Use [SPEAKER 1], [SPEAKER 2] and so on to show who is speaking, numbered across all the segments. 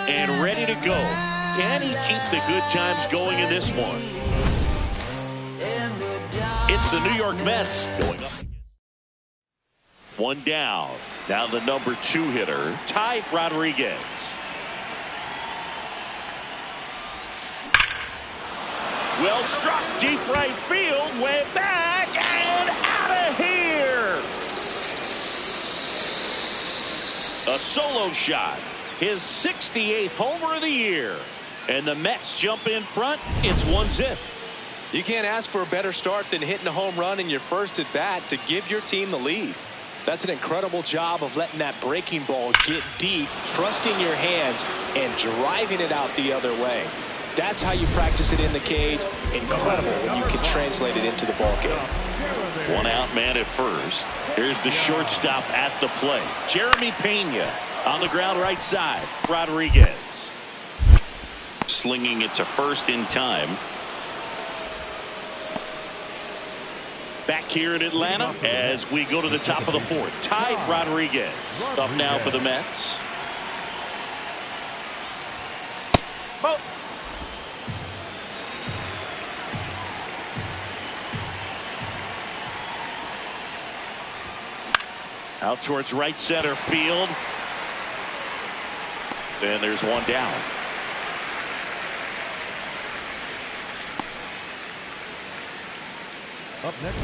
[SPEAKER 1] and ready to go. Can he keep the good times going in this one? It's the New York Mets going up. One down. Now the number 2 hitter, Ty Rodriguez. Well struck, deep right field, way back and out of here. A solo shot, his 68th homer of the year. And the Mets jump in front. It's 1-0.
[SPEAKER 2] You can't ask for a better start than hitting a home run in your first at bat to give your team the lead. That's an incredible job of letting that breaking ball get deep, trusting your hands, and driving it out the other way. That's how you practice it in the cage. Incredible when you can translate it into the ball game.
[SPEAKER 1] One out, man at first. Here's the shortstop at the plate. Jeremy Pena on the ground right side. Rodriguez slinging it to first in time. Back here in Atlanta as we go to the top of the 4th. Ty Rodriguez up now for the Mets. Oh. Out towards right center field. And there's one down.
[SPEAKER 3] Up next,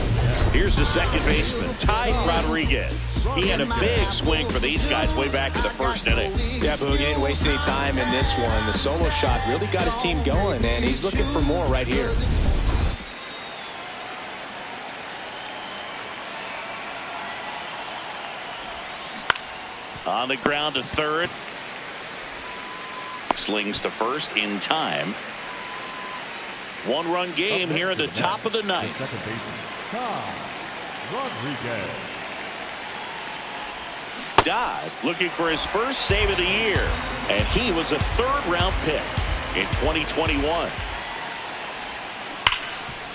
[SPEAKER 1] here's the second baseman, Ty Rodriguez. He had a big swing for these guys way back in the first inning.
[SPEAKER 2] Yeah, Boog, he didn't waste any time in this one. The solo shot really got his team going, and he's looking for more right here.
[SPEAKER 1] On the ground to third. Slings to first in time. One-run game here at the top of the ninth.
[SPEAKER 3] second baseman, Ty Rodriguez.
[SPEAKER 1] Dodd looking for his first save of the year, and he was a 3rd-round pick in 2021.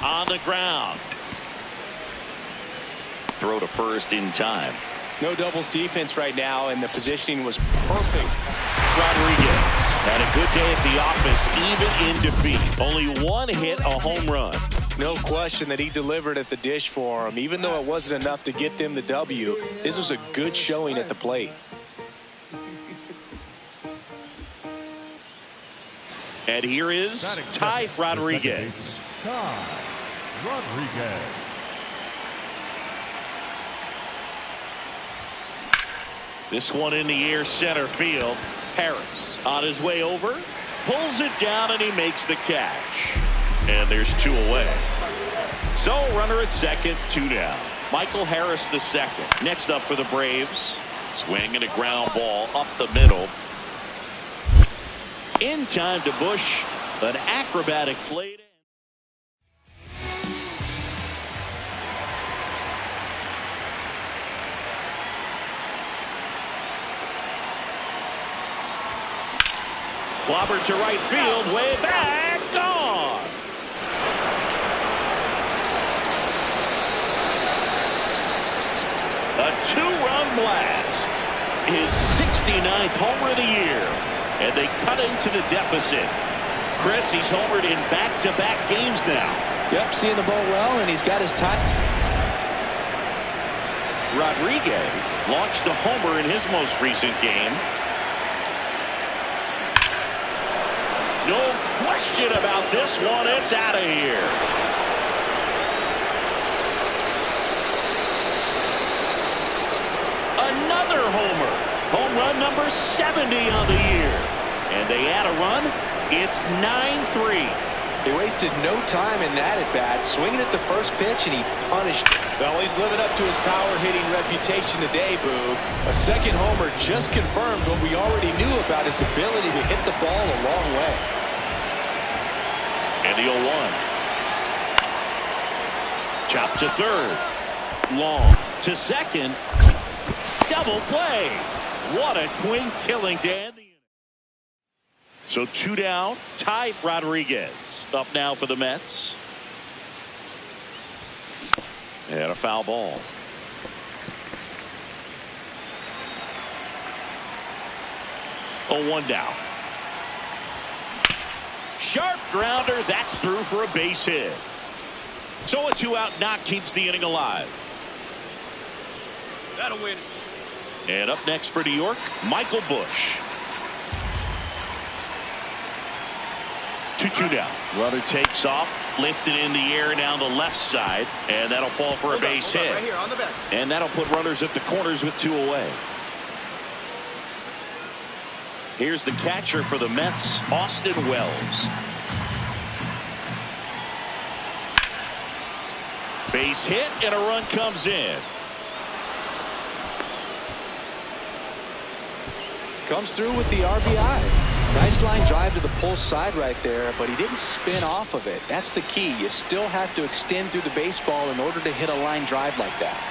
[SPEAKER 1] On the ground. Throw to first in time.
[SPEAKER 2] No doubles defense right now, and the positioning was perfect.
[SPEAKER 1] Rodriguez had a good day at the office, even in defeat. Only 1 hit, a home run.
[SPEAKER 2] No question that he delivered at the dish for him. Even though it wasn't enough to get them the W, this was a good showing at the plate.
[SPEAKER 1] And here is Ty Rodriguez.
[SPEAKER 3] Ty Rodriguez.
[SPEAKER 1] This one in the air, center field. Harris on his way over, pulls it down, and he makes the catch. And there's 2 away. So runner at second, 2 down. Michael Harris the second. Next up for the Braves. Swing and a ground ball up the middle. In time to Bush. An acrobatic play. Clobber to right field, way back, gone. A 2-run blast. His 69th homer of the year. And they cut into the deficit. Chris, he's homered in back-to-back games now.
[SPEAKER 2] Yep, seeing the ball well, and he's got his time.
[SPEAKER 1] Rodriguez launched a homer in his most recent game. No question about this one. It's out of here. Another homer. Home run number 70 on the year. And they add a run. It's 9-3.
[SPEAKER 2] They wasted no time in that at bat, swinging at the first pitch, and he punished. Well, he's living up to his power-hitting reputation today, Boog. A second homer just confirms what we already knew about his ability to hit the ball a long way.
[SPEAKER 1] And the 0-1. Chop to third. Long to second. Double play. What a twin killing to end the inning. So 2 down. Ty Rodriguez up now for the Mets. And a foul ball. Oh, 1 down. Sharp grounder. That's through for a base hit. So a 2-out knock keeps the inning alive.
[SPEAKER 4] That'll win.
[SPEAKER 1] And up next for New York, Michael Busch. 2-2 now. Runner takes off, lifted in the air down the left side, and that'll fall for a base hit.
[SPEAKER 4] Right here on the back.
[SPEAKER 1] And that'll put runners at the corners with 2 away. Here's the catcher for the Mets, Austin Wells. Base hit, and a run comes in.
[SPEAKER 2] Comes through with the RBI. Nice line drive to the pull side right there, but he didn't spin off of it. That's the key. You still have to extend through the baseball in order to hit a line drive like that.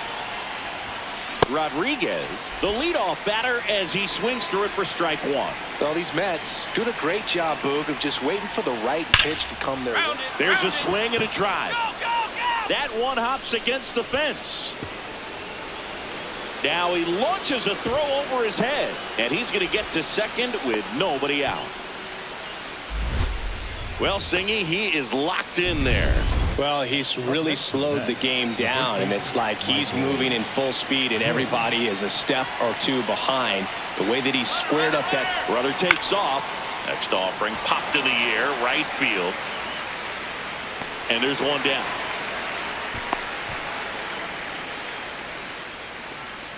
[SPEAKER 1] Rodriguez, the leadoff batter, as he swings through it for strike 1.
[SPEAKER 2] Well, these Mets doing a great job, Boog, of just waiting for the right pitch to come their way.
[SPEAKER 1] There's a swing and a drive. That one hops against the fence. Now he launches a throw over his head, and he's going to get to second with nobody out. Well, Singy, he is locked in there.
[SPEAKER 2] Well, he's really slowed the game down, and it's like he's moving in full speed, and everybody is a step or 2 behind. The way that he squared up that
[SPEAKER 1] runner takes off. Next offering popped in the air, right field. And there's one down.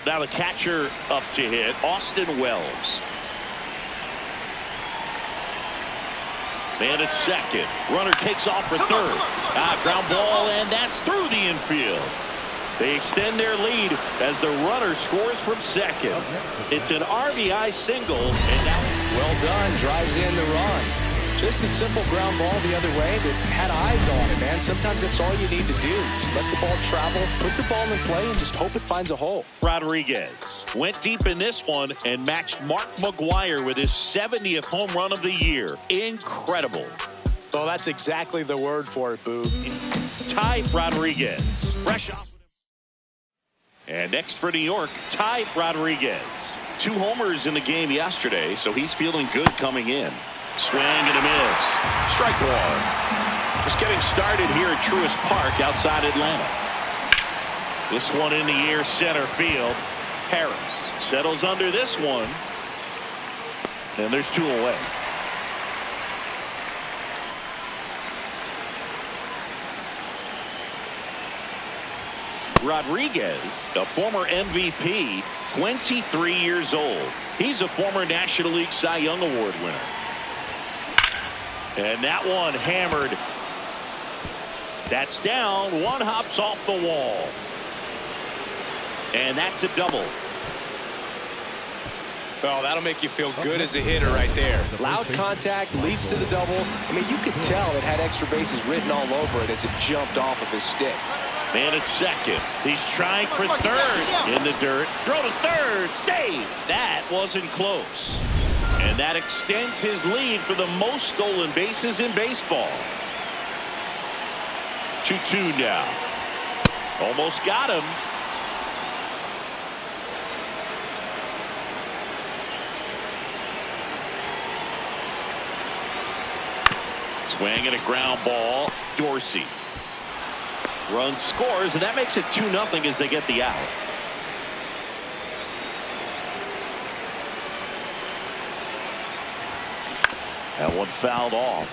[SPEAKER 1] Now the catcher up to hit, Austin Wells. Man at second. Runner takes off for third. Ground ball, and that's through the infield. They extend their lead as the runner scores from second. It's an RBI single, and now
[SPEAKER 2] well done, drives in the run. Just a simple ground ball the other way that had eyes on it, man. Sometimes that's all you need to do. Just let the ball travel, put the ball in play, and just hope it finds a hole.
[SPEAKER 1] Rodriguez went deep in this one and matched Mark McGwire with his 70th home run of the year. Incredible.
[SPEAKER 2] Well, that's exactly the word for it, Boog.
[SPEAKER 1] Ty Rodriguez. Fresh off. And next for New York, Ty Rodriguez. 2 homers in the game yesterday, so he's feeling good coming in. Swing and a miss. Strike 1. Just getting started here at Truist Park outside Atlanta. This one in the air, center field. Harris settles under this one. And there's 2 away. Rodriguez, a former MVP, 23 years old. He's a former National League Cy Young Award winner. And that one hammered. That's down. One hops off the wall. And that's a double.
[SPEAKER 2] Well, that'll make you feel good as a hitter right there. Loud contact leads to the double. I mean, you could tell it had extra bases written all over it as it jumped off of his stick.
[SPEAKER 1] Man at second. He's trying for third. In the dirt. Throw to third. Save. That wasn't close. And that extends his lead for the most stolen bases in baseball. 2-2 now. Almost got him. Swing and a ground ball. Dorsey. Run scores, and that makes it 2-0 as they get the out. That one fouled off.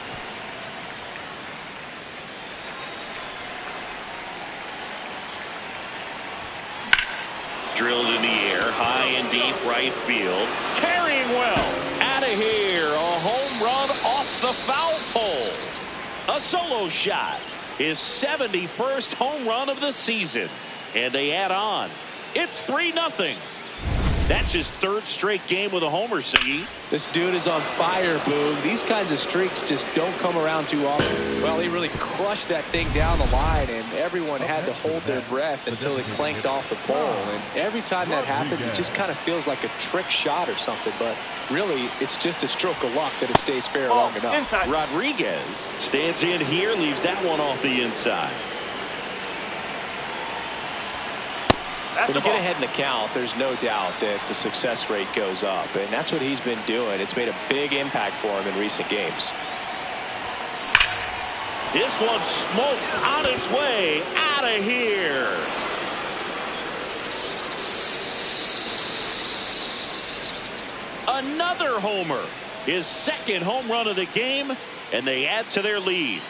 [SPEAKER 1] Drilled in the air, high and deep right field. Carrying well. Out of here. A home run off the foul pole. A solo shot. His 71st home run of the season. And they add on. It's 3-0. That's his 3rd straight game with a homer, Singy.
[SPEAKER 2] This dude is on fire, Boog. These kinds of streaks just don't come around too often. Well, he really crushed that thing down the line, and everyone had to hold their breath until it clanked off the pole. And every time that happens, it just kind of feels like a trick shot or something. But really, it's just a stroke of luck that it stays fair long enough.
[SPEAKER 4] Inside.
[SPEAKER 1] Rodriguez stands in here, leaves that one off the inside.
[SPEAKER 2] When you get ahead in the count, there's no doubt that the success rate goes up, and that's what he's been doing. It's made a big impact for him in recent games.
[SPEAKER 1] This one smoked on its way out of here. Another homer. His second home run of the game, and they add to their lead.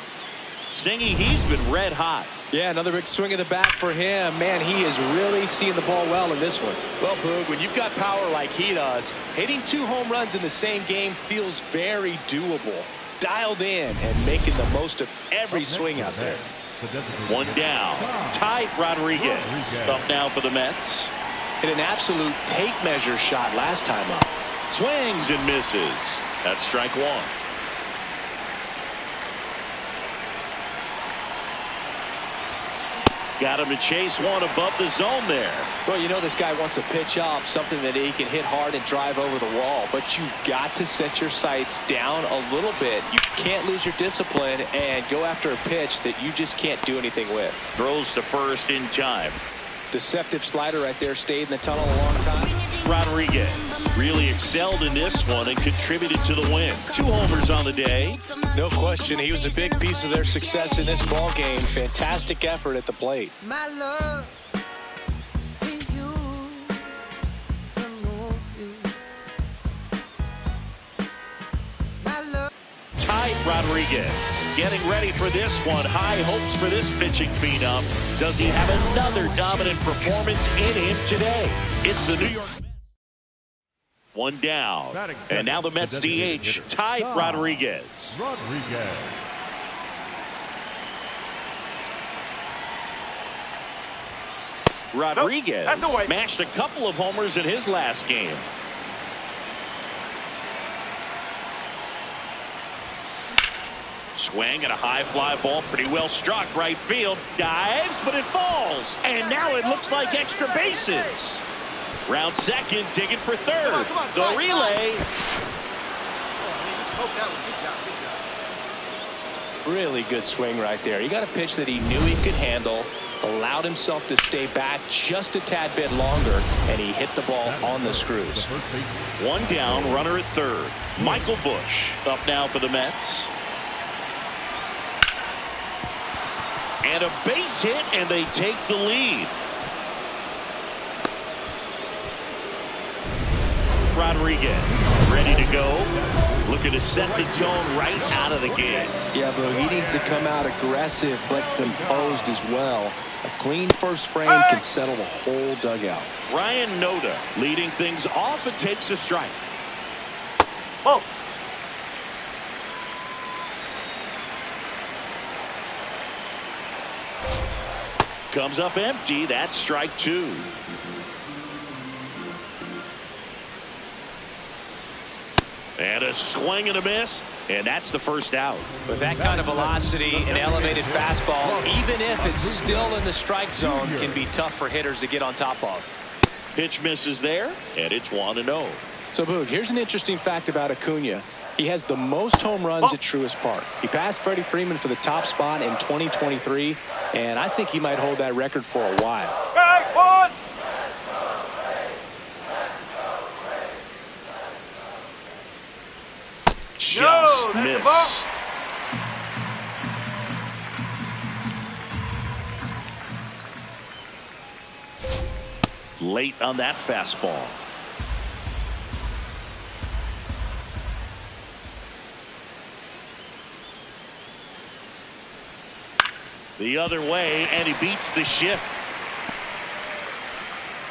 [SPEAKER 1] Singy, he's been red hot.
[SPEAKER 2] Yeah, another big swing of the bat for him. Man, he is really seeing the ball well in this one. Well, Boog, when you've got power like he does, hitting 2 home runs in the same game feels very doable. Dialed in and making the most of every swing out there.
[SPEAKER 1] One down. Ty Rodriguez. Up now for the Mets.
[SPEAKER 2] Hit an absolute tape measure shot last time up.
[SPEAKER 1] Swings and misses. That's strike 1. Got him to chase one above the zone there.
[SPEAKER 2] Well, you know this guy wants a pitch up, something that he can hit hard and drive over the wall. But you've got to set your sights down a little bit. You can't lose your discipline and go after a pitch that you just can't do anything with.
[SPEAKER 1] Throws to first in time.
[SPEAKER 2] Deceptive slider right there. Stayed in the tunnel a long time.
[SPEAKER 1] Rodriguez really excelled in this one and contributed to the win. 2 homers on the day.
[SPEAKER 2] No question, he was a big piece of their success in this ball game. Fantastic effort at the plate.
[SPEAKER 4] My love to you, to know you. My love.
[SPEAKER 1] Ty Rodriguez getting ready for this one. High hopes for this pitching phenom. Does he have another dominant performance in him today? It's the New York Mets. One down. And now the Mets DH, Ty Rodriguez. Rodriguez smashed a couple of homers in his last game. Swing and a high fly ball, pretty well struck right field. Dives, but it falls. And now it looks like extra bases. Round second, digging for third.
[SPEAKER 4] Come on,
[SPEAKER 1] the relay.
[SPEAKER 2] Really good swing right there. He got a pitch that he knew he could handle, allowed himself to stay back just a tad bit longer, and he hit the ball on the screws.
[SPEAKER 1] One down, runner at third. Michael Busch up now for the Mets. And a base hit, and they take the lead. Rodriguez ready to go. Looking to set the tone right out of the gate.
[SPEAKER 2] Yeah, but he needs to come out aggressive but composed as well. A clean first frame can settle the whole dugout.
[SPEAKER 1] Ryan Noda leading things off and takes a strike.
[SPEAKER 2] Oh.
[SPEAKER 1] Comes up empty. That's strike 2. And a swing and a miss, and that's the first out.
[SPEAKER 2] With that kind of velocity, an elevated fastball, even if it's still in the strike zone, can be tough for hitters to get on top of.
[SPEAKER 1] Pitch misses there, and it's 1-0.
[SPEAKER 2] So, Boog, here's an interesting fact about Acuna. He has the most home runs at Truist Park. He passed Freddie Freeman for the top spot in 2023, and I think he might hold that record for a while.
[SPEAKER 1] Just missed. Late on that fastball. The other way, and he beats the shift.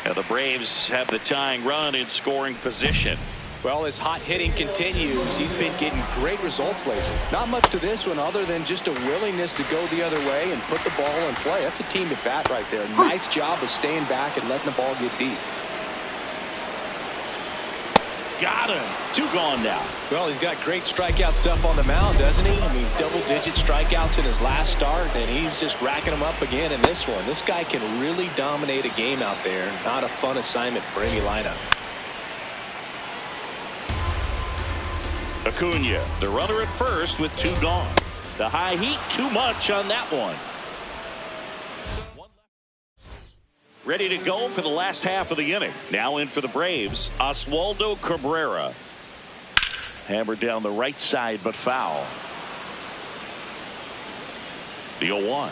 [SPEAKER 1] And the Braves have the tying run in scoring position.
[SPEAKER 2] Well, as hot hitting continues, he's been getting great results lately. Not much to this one other than just a willingness to go the other way and put the ball in play. That's a team at bat right there. Nice job of staying back and letting the ball get deep.
[SPEAKER 1] Got him. 2 gone now.
[SPEAKER 2] Well, he's got great strikeout stuff on the mound, doesn't he? I mean, double-digit strikeouts in his last start, and he's just racking them up again in this one. This guy can really dominate a game out there. Not a fun assignment for any lineup.
[SPEAKER 1] Acuna, the runner at first with 2 gone. The high heat, too much on that one. Ready to go for the last half of the inning. Now in for the Braves, Oswaldo Cabrera. Hammered down the right side, but foul. The 0-1.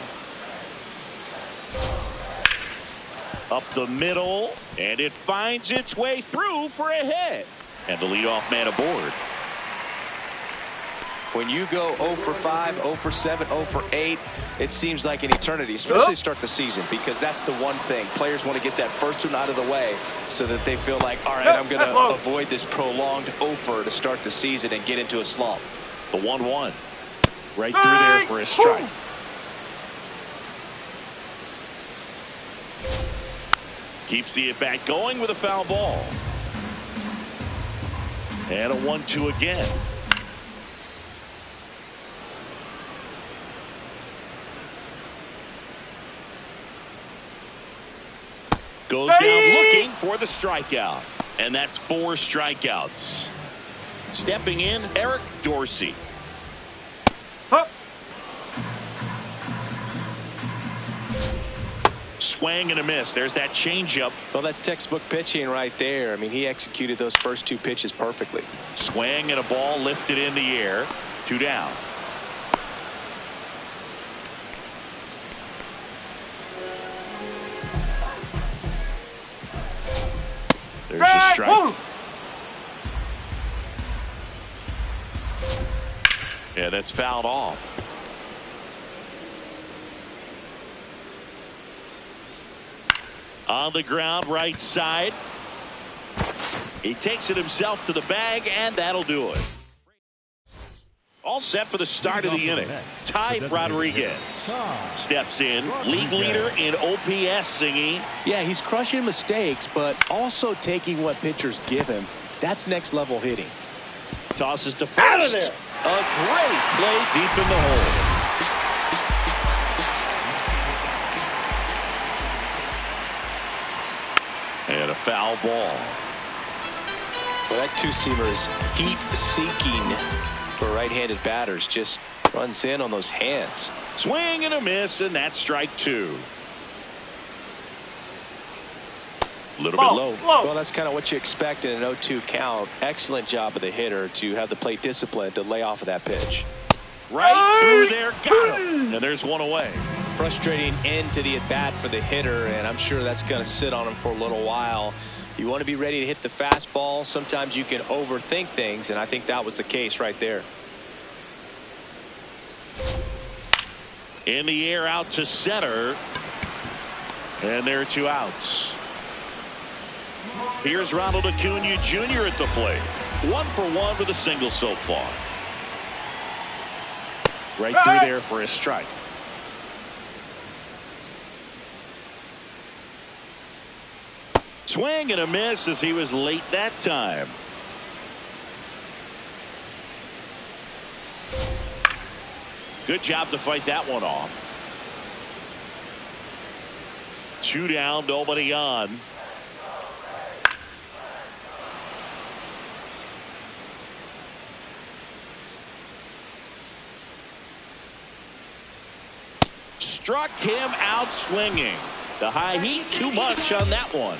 [SPEAKER 1] Up the middle, and it finds its way through for a hit. And the leadoff man aboard.
[SPEAKER 2] When you go 0 for 5, 0 for 7, 0 for 8, it seems like an eternity, especially to start the season, because that's the one thing. Players want to get that first one out of the way so that they feel like, all right, I'm going to avoid this prolonged 0 for to start the season and get into a slump.
[SPEAKER 1] The 1-1. Right through there for a strike. Keeps the at-bat going with a foul ball. And a 1-2 again. Goes down looking for the strikeout. And that's 4 strikeouts. Stepping in, Eric Dorsey. Swing and a miss. There's that changeup.
[SPEAKER 2] Well, that's textbook pitching right there. I mean, he executed those first 2 pitches perfectly.
[SPEAKER 1] Swing and a ball lifted in the air. 2 down. There's a strike. Yeah, that's fouled off. On the ground, right side. He takes it himself to the bag, and that'll do it. All set for the start of the inning. Ty Rodriguez steps in. League leader in OPS, Singy.
[SPEAKER 2] Yeah, he's crushing mistakes, but also taking what pitchers give him. That's next level hitting.
[SPEAKER 1] Tosses to first. Out of there. A great play deep in the hole. And a foul ball.
[SPEAKER 2] Well, that 2-seamer is heat-seeking for right-handed batters. Just runs in on those hands.
[SPEAKER 1] Swing and a miss, and that's strike 2. A little bit low.
[SPEAKER 2] Well, that's kind of what you expect in an 0-2 count. Excellent job of the hitter to have the plate discipline to lay off of that pitch.
[SPEAKER 1] Right through there, got him. And there's one away.
[SPEAKER 2] Frustrating end to the at-bat for the hitter, and I'm sure that's going to sit on him for a little while. You want to be ready to hit the fastball. Sometimes you can overthink things, and I think that was the case right there.
[SPEAKER 1] In the air out to center. And there are 2 outs. Here's Ronald Acuna Jr. at the plate. 1 for 1 with a single so far. Right through there for a strike. Swing and a miss as he was late that time. Good job to fight that one off. 2 down, nobody on. Struck him out swinging. The high heat, too much on that one.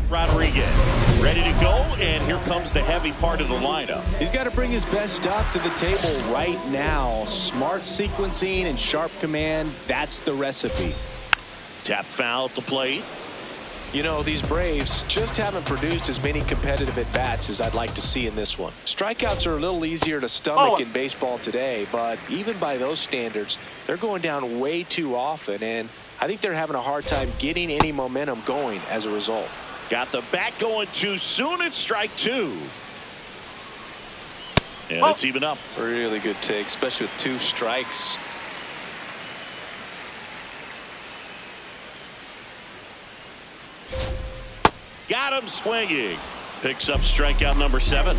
[SPEAKER 1] Rodriguez ready to go, and here comes the heavy part of the lineup.
[SPEAKER 2] He's got to bring his best stuff to the table right now. Smart sequencing and sharp command, that's the recipe.
[SPEAKER 1] Tap foul at the plate.
[SPEAKER 2] You know, these Braves just haven't produced as many competitive at-bats as I'd like to see in this one. Strikeouts are a little easier to stomach in baseball today, but even by those standards, they're going down way too often, and I think they're having a hard time getting any momentum going as a result.
[SPEAKER 1] Got the bat going too soon. It's strike 2. And it's even up.
[SPEAKER 2] Really good take, especially with 2 strikes.
[SPEAKER 1] Got him swinging. Picks up strikeout number 7.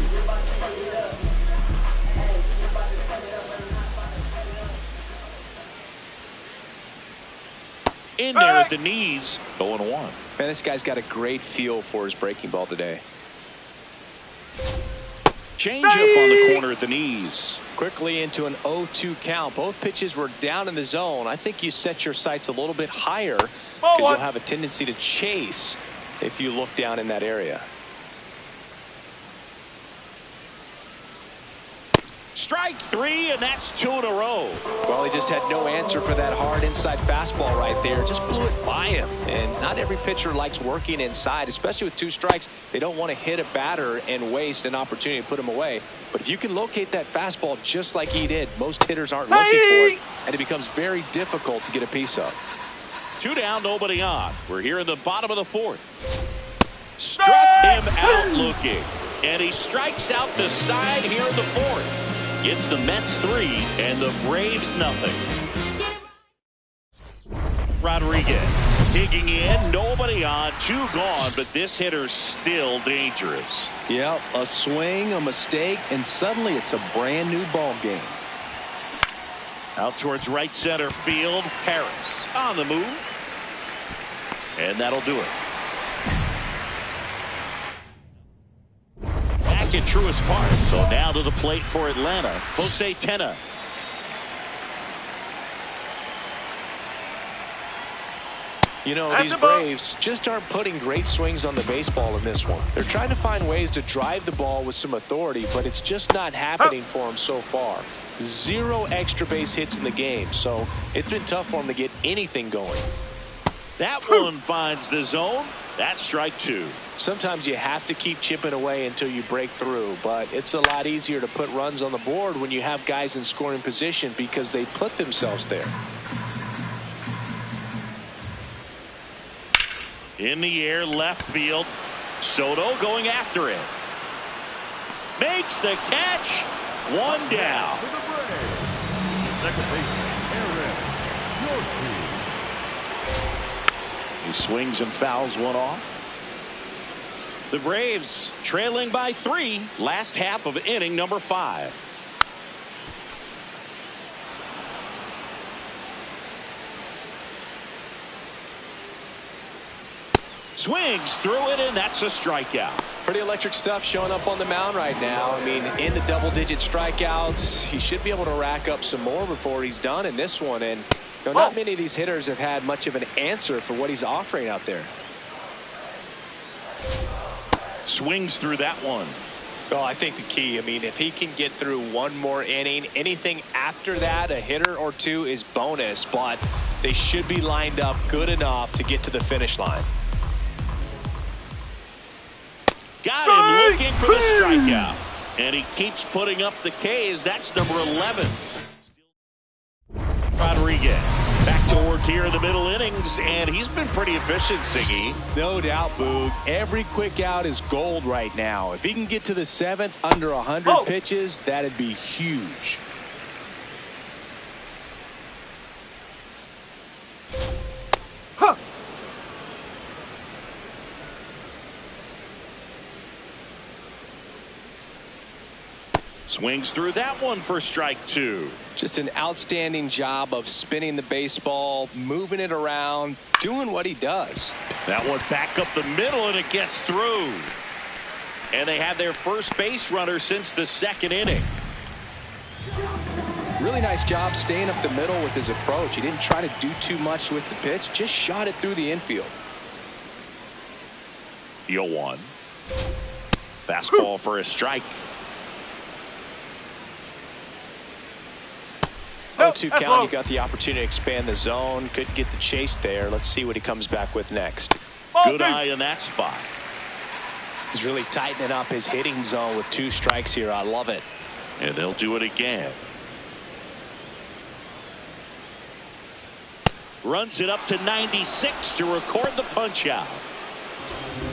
[SPEAKER 1] In there at the knees, 0-1.
[SPEAKER 2] Man, this guy's got a great feel for his breaking ball today.
[SPEAKER 1] Change up on the corner at the knees.
[SPEAKER 2] Quickly into an 0-2 count. Both pitches were down in the zone. I think you set your sights a little bit higher because you'll have a tendency to chase if you look down in that area.
[SPEAKER 1] Strike three, and that's 2 in a row.
[SPEAKER 2] Well, he just had no answer for that hard inside fastball right there. Just blew it by him. And not every pitcher likes working inside, especially with 2 strikes. They don't want to hit a batter and waste an opportunity to put him away. But if you can locate that fastball just like he did, most hitters aren't looking for it, and it becomes very difficult to get a piece of.
[SPEAKER 1] 2 down, nobody on. We're here in the bottom of the 4th. Struck him out looking. And he strikes out the side here in the 4th. It's the Mets 3 and the Braves nothing. Rodriguez digging in, nobody on, 2 gone, but this hitter's still dangerous.
[SPEAKER 2] Yep, a swing, a mistake, and suddenly it's a brand new ball game.
[SPEAKER 1] Out towards right center field, Harris on the move. And that'll do it. Back at Truist Park, so now to the plate for Atlanta, Jose Tena.
[SPEAKER 2] You know, these Braves just aren't putting great swings on the baseball in this one. They're trying to find ways to drive the ball with some authority, but it's just not happening for them so far. 0 extra base hits in the game, so it's been tough for them to get anything going.
[SPEAKER 1] That one finds the zone. That's strike 2.
[SPEAKER 2] Sometimes you have to keep chipping away until you break through, but it's a lot easier to put runs on the board when you have guys in scoring position because they put themselves there.
[SPEAKER 1] In the air, left field. Soto going after it. Makes the catch. 1 down.
[SPEAKER 3] To the Braves. Second baseman, Aaron Yorkie.
[SPEAKER 1] He swings and fouls one off. The Braves trailing by 3. Last half of inning number 5. Swings through it, and that's a strikeout.
[SPEAKER 2] Pretty electric stuff showing up on the mound right now. I mean, into double-digit strikeouts. He should be able to rack up some more before he's done in this one. And you know, not many of these hitters have had much of an answer for what he's offering out there.
[SPEAKER 1] Swings through that one.
[SPEAKER 2] Well, I think the key, I mean, if he can get through one more inning, anything after that, a hitter or 2 is bonus, but they should be lined up good enough to get to the finish line.
[SPEAKER 1] Got him looking for the strikeout. And he keeps putting up the Ks. That's number 11. Rodriguez back to work here in the middle innings, and he's been pretty efficient, Siggy.
[SPEAKER 2] No doubt, Boog. Every quick out is gold right now. If he can get to the 7th under 100 pitches, that'd be huge.
[SPEAKER 1] Swings through that one for strike 2.
[SPEAKER 2] Just an outstanding job of spinning the baseball, moving it around, doing what he does.
[SPEAKER 1] That one back up the middle, and it gets through. And they have their first base runner since the 2nd inning.
[SPEAKER 2] Really nice job staying up the middle with his approach. He didn't try to do too much with the pitch, just shot it through the infield.
[SPEAKER 1] 0-1. Fastball for a strike.
[SPEAKER 2] 0-2 count. You got the opportunity to expand the zone. Couldn't get the chase there. Let's see what he comes back with next.
[SPEAKER 1] Good eye in that spot.
[SPEAKER 2] He's really tightening up his hitting zone with 2 strikes here. I love it.
[SPEAKER 1] And they'll do it again. Runs it up to 96 to record the punch out.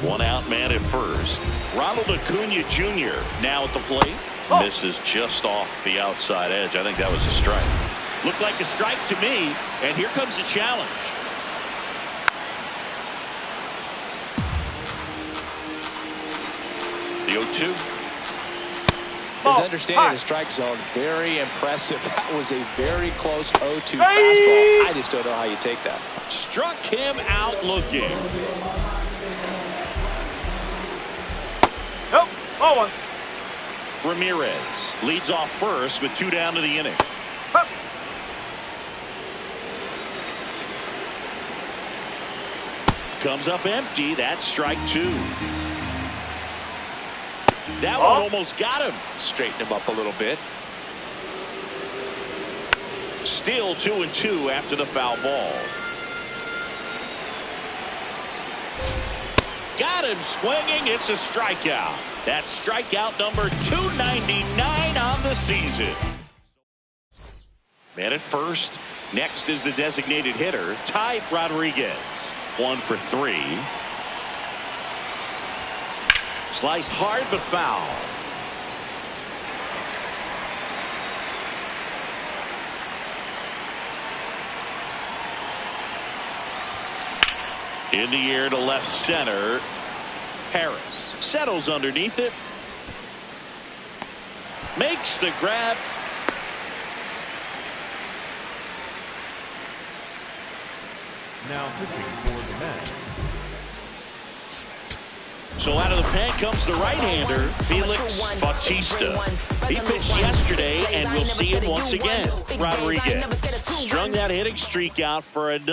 [SPEAKER 1] 1 out, man at first. Ronald Acuna Jr. now at the plate. Misses just off the outside edge. I think that was a strike. Looked like a strike to me, and here comes the challenge. The 0-2.
[SPEAKER 2] His understanding of the strike zone, very impressive. That was a very close 0-2 fastball. I just don't know how you take that.
[SPEAKER 1] Struck him out looking.
[SPEAKER 5] Nope. 0-1.
[SPEAKER 1] Ramirez leads off first with 2 down to the inning. Comes up empty. That's strike 2. That one almost got him.
[SPEAKER 2] Straighten him up a little bit.
[SPEAKER 1] Still 2-2 after the foul ball. Got him swinging. It's a strikeout. That's strikeout number 299 on the season. Man at first. Next is the designated hitter, Ty Rodriguez. 1 for 3. Sliced hard but foul. In the air to left center. Harris settles underneath it. Makes the grab.
[SPEAKER 3] Now pitching for the Mets.
[SPEAKER 1] So out of the pen comes the right-hander, Felix Bautista. He pitched yesterday, and we'll see him once again. Rodriguez strung that hitting streak out for another.